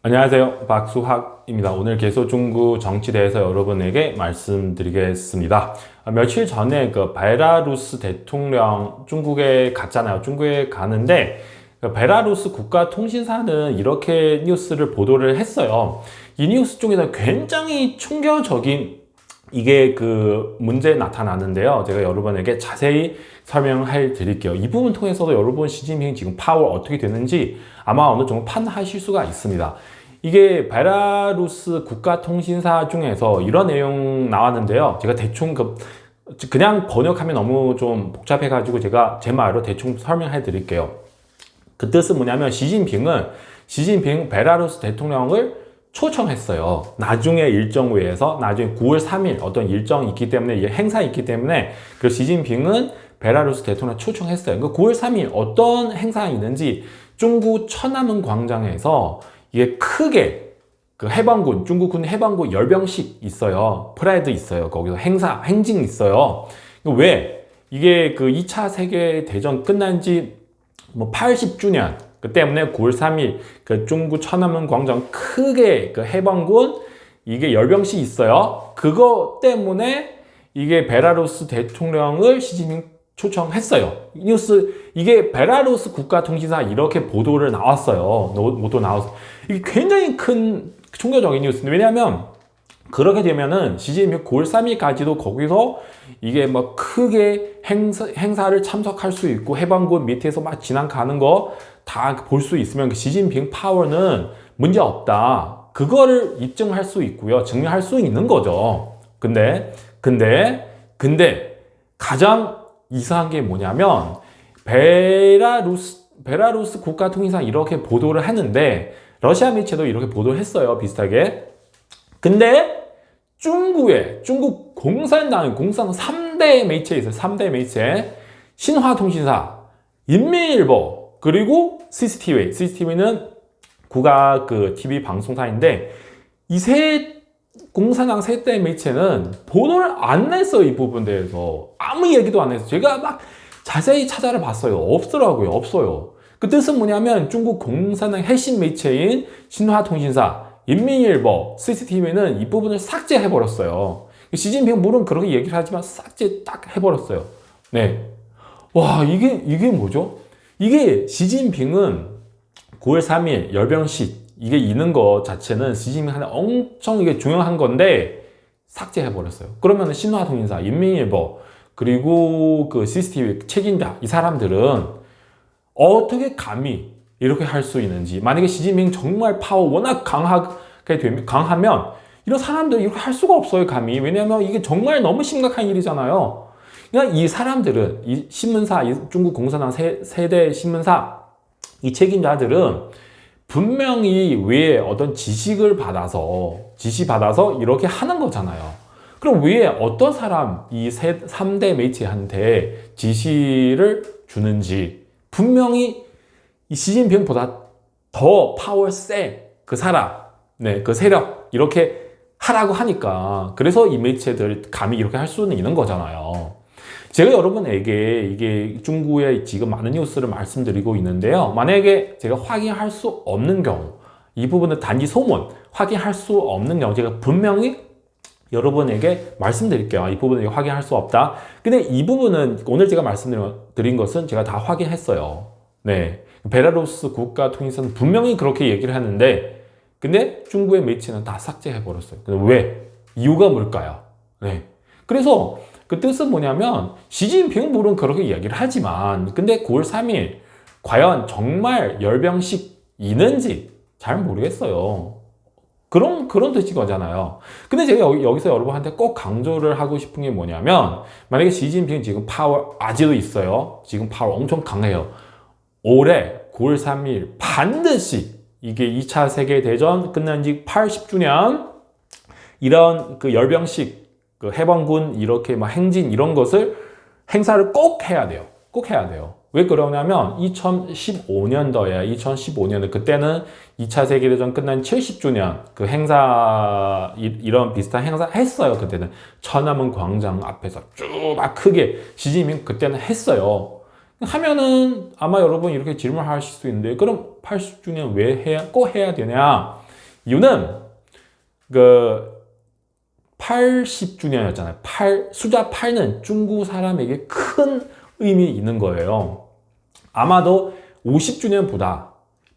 안녕하세요. 박수학입니다. 오늘 계속 중국 정치에 대해서 여러분에게 말씀드리겠습니다. 며칠 전에 그 베라루스 대통령 중국에 갔잖아요. 중국에 가는데 그 베라루스 국가통신사는 이렇게 뉴스를 보도를 했어요. 이 뉴스 중에서 굉장히 충격적인 이게 그 문제 나타나는데요. 제가 여러분에게 자세히 설명해 드릴게요. 이 부분 통해서도 여러분 시진핑 지금 파워 어떻게 되는지 아마 어느 정도 판단하실 수가 있습니다. 이게 베라루스 국가통신사 중에서 이런 내용 나왔는데요. 제가 대충 그냥 번역하면 너무 좀 복잡해가지고 제가 제 말로 대충 설명해 드릴게요. 그 뜻은 뭐냐면 시진핑 베라루스 대통령을 초청했어요. 나중에 일정 외에서 나중에 9월 3일 어떤 일정이 있기 때문에 행사가 있기 때문에 그 시진핑은 베라루스 대통령 초청했어요. 그 9월 3일 어떤 행사가 있는지 중국 천안문 광장에서 이게 크게 그 해방군 중국군 해방군 열병식 있어요. 프라이드 있어요. 거기서 행진 있어요. 왜 이게 그 2차 세계 대전 끝난 지 뭐 80주년 그 때문에 9월 3일 그 중국 천안문 광장 크게 그 해방군 이게 열병식 있어요. 그거 때문에 이게 베라루스 대통령을 시진핑 초청했어요. 뉴스 이게 베라루스 국가통신사 이렇게 보도를 나왔어요. 보도 나왔어. 이게 굉장히 큰 충격적인 뉴스인데 왜냐하면 그렇게 되면은 시진핑 9월 3일까지도 거기서 이게 뭐 크게 행사를 참석할 수 있고 해방군 밑에서 막 지나가는 거 다 볼 수 있으면 시진핑 파워는 문제 없다. 그거를 입증할 수 있고요. 증명할 수 있는 거죠. 근데 가장 이상한 게 뭐냐면 베라루스 국가통신사 이렇게 보도를 했는데 러시아 매체도 이렇게 보도를 했어요. 비슷하게. 근데 중국 공산당 3대 매체 있어요. 3대 매체. 신화통신사, 인민일보, 그리고 CCTV는 국가 그 TV 방송사인데 이 공산당 세 대 매체는 보도를 안 냈어요. 이 부분에 대해서 아무 얘기도 안 했어요. 제가 막 자세히 찾아를 봤어요. 없더라고요. 없어요. 그 뜻은 뭐냐면 중국 공산당 핵심 매체인 신화통신사, 인민일보, CCTV는 이 부분을 삭제해버렸어요. 시진핑 물론 그렇게 얘기를 하지만 삭제 딱 해버렸어요. 네. 와, 이게 뭐죠? 이게 시진핑은 9월 3일 열병식 이게 있는 것 자체는 시진핑한테 엄청 이게 중요한 건데 삭제해버렸어요. 그러면 신화통신사, 인민일보, 그리고 그 CCTV 책임자 이 사람들은 어떻게 감히 이렇게 할 수 있는지 만약에 시진핑 정말 파워 워낙 강하면 이런 사람들이 이렇게 할 수가 없어요. 감히. 왜냐하면 이게 정말 너무 심각한 일이잖아요. 그러니까 이 사람들은 이 신문사 중국 공산당 세대 신문사 이 책임자들은 분명히 왜 어떤 지시 받아서 이렇게 하는 거잖아요. 그럼 왜 어떤 사람 이 3대 매체한테 지시를 주는지 분명히 이 시진핑보다 더 파워 그 사람, 네, 그 세력 이렇게 하라고 하니까 그래서 이 매체들 감히 이렇게 할 수는 있는 거잖아요. 제가 여러분에게 이게 중국의 지금 많은 뉴스를 말씀드리고 있는데요. 만약에 제가 확인할 수 없는 경우, 이 부분은 단지 소문, 확인할 수 없는 경우 제가 분명히 여러분에게 말씀드릴게요. 이 부분은 확인할 수 없다. 근데 이 부분은 오늘 제가 말씀드린 것은 제가 다 확인했어요. 네. 베라루스 국가통신사는 분명히 그렇게 얘기를 했는데 근데 중국의 매체는 다 삭제해버렸어요. 근데 왜? 이유가 뭘까요? 네. 그래서 그 뜻은 뭐냐면 시진핑은 물론 그렇게 이야기를 하지만 근데 9월 3일 과연 정말 열병식 있는지 잘 모르겠어요. 그런 뜻이 거잖아요. 근데 제가 여기서 여러분한테 꼭 강조를 하고 싶은 게 뭐냐면 만약에 시진핑 지금 파워 아직도 있어요. 지금 파워 엄청 강해요. 올해 9월 3일 반드시 이게 2차 세계대전 끝난 지 80주년 이런 그 열병식 그 해방군 이렇게 막 행진 이런 행사를 꼭 해야 돼요. 꼭 해야 돼요. 왜 그러냐면 2015년도 그때는 2차 세계대전 끝난 70주년 그 행사 이런 비슷한 행사 했어요. 그때는 천안문 광장 앞에서 쭉 막 크게 시진핑 그때는 했어요. 하면은 아마 여러분 이렇게 질문하실 수 있는데 그럼 80주년 왜 꼭 해야 되냐? 이유는 그 80주년이었잖아요. 숫자 8는 중국 사람에게 큰 의미 있는 거예요. 아마도 50주년보다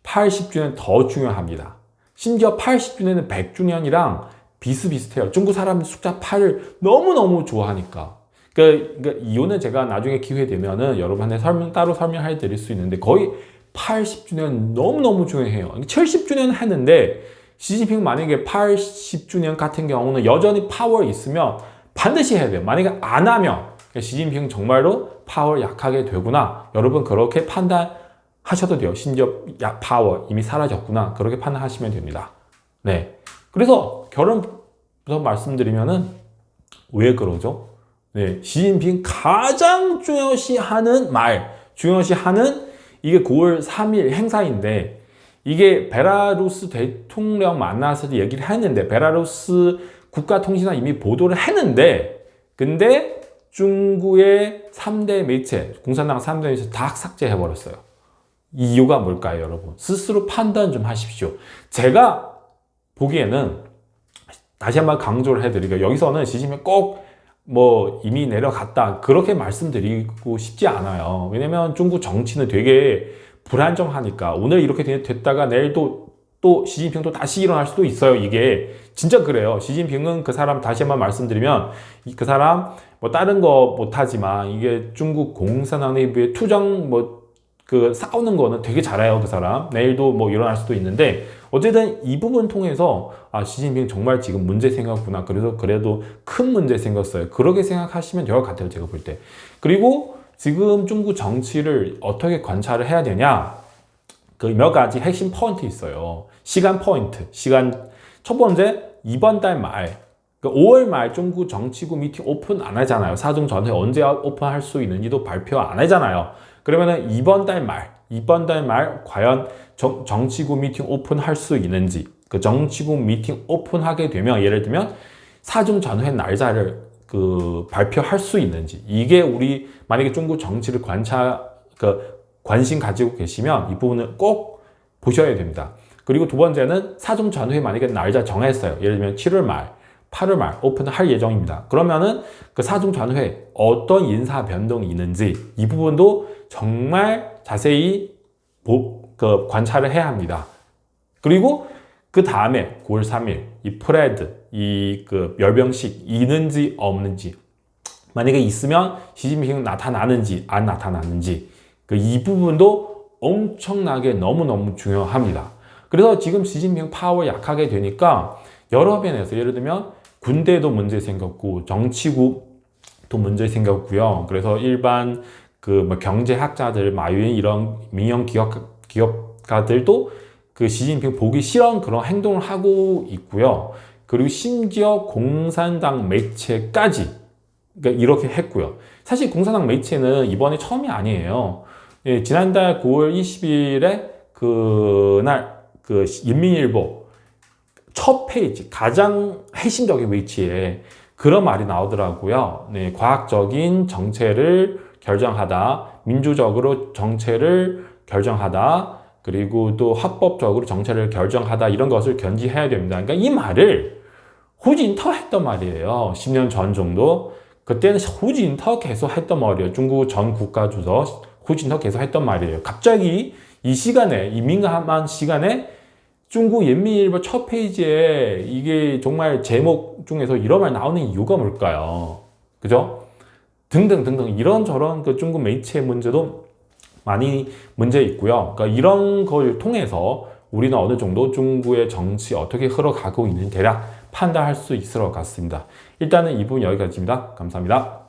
80주년 더 중요합니다. 심지어 80주년은 100주년이랑 비슷비슷해요. 중국 사람은 숫자 8을 너무너무 좋아하니까. 그러니까 이유는 제가 나중에 기회 되면은 여러분한테 따로 설명해 드릴 수 있는데 거의 80주년 너무너무 중요해요. 70주년 했는데 시진핑 만약에 80주년 같은 경우는 여전히 파워 있으면 반드시 해야 돼요. 만약에 안 하면 시진핑 정말로 파워 약하게 되구나. 여러분 그렇게 판단하셔도 돼요. 심지어 파워 이미 사라졌구나. 그렇게 판단하시면 됩니다. 네. 그래서 결론부터 말씀드리면은 왜 그러죠? 네. 시진핑 가장 중요시하는 이게 9월 3일 행사인데 이게 베라루스 대통령 만나서 얘기를 했는데 베라루스 국가통신사 이미 보도를 했는데 근데 중국의 3대 매체, 공산당 3대 매체 다 삭제해버렸어요. 이유가 뭘까요, 여러분? 스스로 판단 좀 하십시오. 제가 보기에는 다시 한번 강조를 해드리고 여기서는 시진핑 꼭 이미 내려갔다 그렇게 말씀드리고 싶지 않아요. 왜냐면 중국 정치는 되게 불안정하니까 오늘 이렇게 됐다가 내일 또 시진핑도 다시 일어날 수도 있어요. 이게 진짜 그래요. 시진핑은 그 사람 다시 한번 말씀드리면 그 사람 다른 거 못하지만 이게 중국 공산당 내부의 투정 싸우는 거는 되게 잘해요. 그 사람 내일도 일어날 수도 있는데 어쨌든 이 부분 통해서 시진핑 정말 지금 문제 생겼구나. 그래도 큰 문제 생겼어요. 그렇게 생각하시면 될 것 같아요. 제가 볼 때. 그리고 지금 중국 정치를 어떻게 관찰을 해야 되냐? 그 몇 가지 핵심 포인트 있어요. 시간 포인트. 첫 번째, 이번 달 말. 5월 말 중국 정치국 미팅 오픈 안 하잖아요. 사중 전회 언제 오픈할 수 있는지도 발표 안 하잖아요. 그러면은 이번 달 말 과연 정치국 미팅 오픈할 수 있는지, 그 정치국 미팅 오픈하게 되면 예를 들면 사중 전회 날짜를 발표할 수 있는지, 이게 우리 만약에 중국 정치를 관심 가지고 계시면 이 부분을 꼭 보셔야 됩니다. 그리고 두 번째는 사중 전회 만약에 날짜 정했어요. 예를 들면 7월 말, 8월 말 오픈할 예정입니다. 그러면은 그 사중 전회 어떤 인사 변동이 있는지 이 부분도 정말 자세히 관찰을 해야 합니다. 그리고 그 다음에 9월 3일 이 프레드 열병식 있는지 없는지, 만약에 있으면 시진핑 나타나는지 안 나타나는지 이 부분도 엄청나게 너무너무 중요합니다. 그래서 지금 시진핑 파워 약하게 되니까 여러 면에서 예를 들면 군대도 문제 생겼고 정치국도 문제 생겼고요. 그래서 일반 경제학자들, 마유인 이런 민영 기업가들도 시진핑 보기 싫은 그런 행동을 하고 있고요. 그리고 심지어 공산당 매체까지 이렇게 했고요. 사실 공산당 매체는 이번에 처음이 아니에요. 예, 지난달 9월 20일에 그날 인민일보 첫 페이지 가장 핵심적인 위치에 그런 말이 나오더라고요. 네, 과학적인 정체를 결정하다, 민주적으로 정체를 결정하다, 그리고 또 합법적으로 정체를 결정하다, 이런 것을 견지해야 됩니다. 그러니까 이 말을 후진터 했던 말이에요. 10년 전 정도. 그때는 후진터 계속 했던 말이에요. 중국 전 국가주석 후진터 계속 했던 말이에요. 갑자기 이 시간에, 이 민감한 시간에 중국 인민일보 첫 페이지에 이게 정말 제목 중에서 이런 말 나오는 이유가 뭘까요? 그죠? 등등등등 이런저런 중국 매체 문제도 많이 문제 있고요. 그러니까 이런 걸 통해서 우리는 어느 정도 중국의 정치 어떻게 흘러가고 있는 대략 판단할 수 있을 것 같습니다. 일단은 이 부분 여기까지입니다. 감사합니다.